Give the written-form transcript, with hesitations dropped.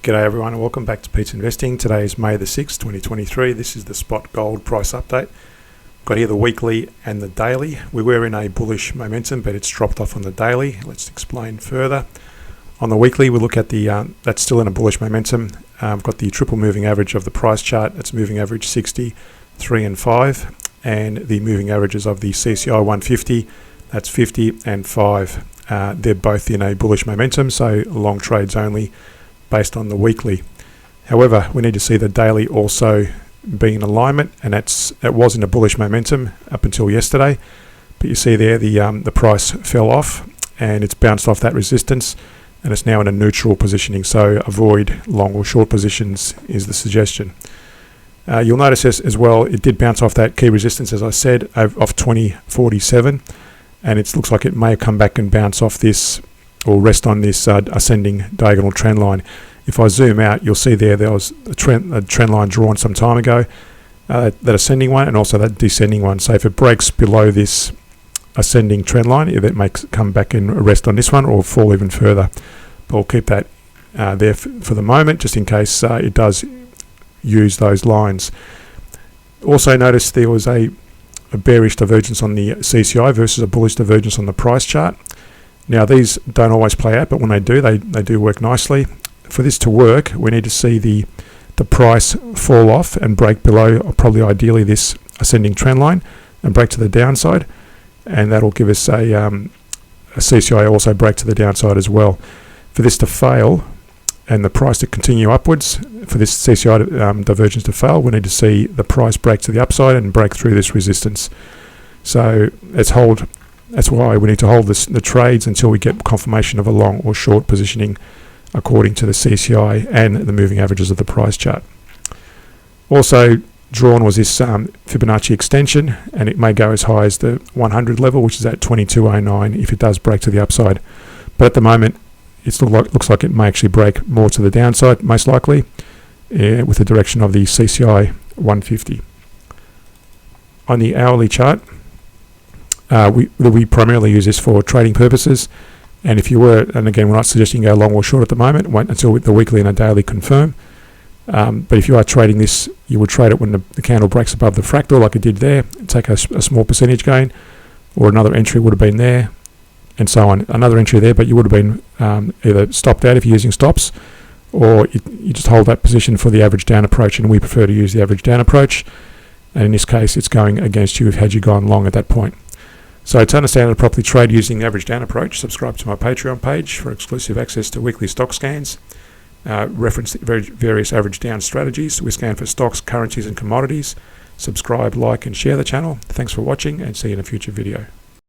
G'day everyone and welcome back to Pete's Investing. Today is May the 6th, 2023. This is the spot gold price update. Got here the weekly and the daily. We were in a bullish momentum, but it's dropped off on the daily. Let's explain further. On the weekly, we look at the that's still in a bullish momentum. We've got the triple moving average of the price chart. That's moving average 60, 3 and 5, and the moving averages of the CCI 150. That's 50 and 5. They're both in a bullish momentum, so long trades only based on the weekly. However, we need to see the daily also be in alignment, and it was in a bullish momentum up until yesterday. But you see there the price fell off and it's bounced off that resistance, and it's now in a neutral positioning. So avoid long or short positions is the suggestion. You'll notice as well, it did bounce off that key resistance, as I said, off 2047, and it looks like it may come back and bounce off this or rest on this ascending diagonal trend line. If I zoom out, you'll see there was a trend line drawn some time ago, that ascending one and also that descending one. So if it breaks below this ascending trend line, it may come back and rest on this one or fall even further. But we'll keep that there for the moment, just in case it does use those lines. Also notice there was a bearish divergence on the CCI versus a bullish divergence on the price chart. Now these don't always play out, but when they do work nicely. For this to work, we need to see the price fall off and break below, probably ideally this ascending trend line, and break to the downside, and that'll give us a CCI also break to the downside as well. For this to fail and the price to continue upwards, for this CCI divergence to fail, we need to see the price break to the upside and break through this resistance. So that's why we need to hold the trades until we get confirmation of a long or short positioning according to the CCI and the moving averages of the price chart. Also drawn was this Fibonacci extension, and it may go as high as the 100 level, which is at 2209 if it does break to the upside. But at the moment, it looks like it may actually break more to the downside, most likely, with the direction of the CCI 150. On the hourly chart, we primarily use this for trading purposes, and if you were, and again we're not suggesting go long or short at the moment, wait until the weekly and a daily confirm, but if you are trading this, you would trade it when the candle breaks above the fractal like it did there, and take a small percentage gain, or another entry would have been there, and so on. Another entry there, but you would have been either stopped out if you're using stops, or you just hold that position for the average down approach, and we prefer to use the average down approach, and in this case it's going against you had you gone long at that point. So to understand how to properly trade using the average down approach, subscribe to my Patreon page for exclusive access to weekly stock scans. Reference the various average down strategies. We scan for stocks, currencies and commodities. Subscribe, like and share the channel. Thanks for watching, and see you in a future video.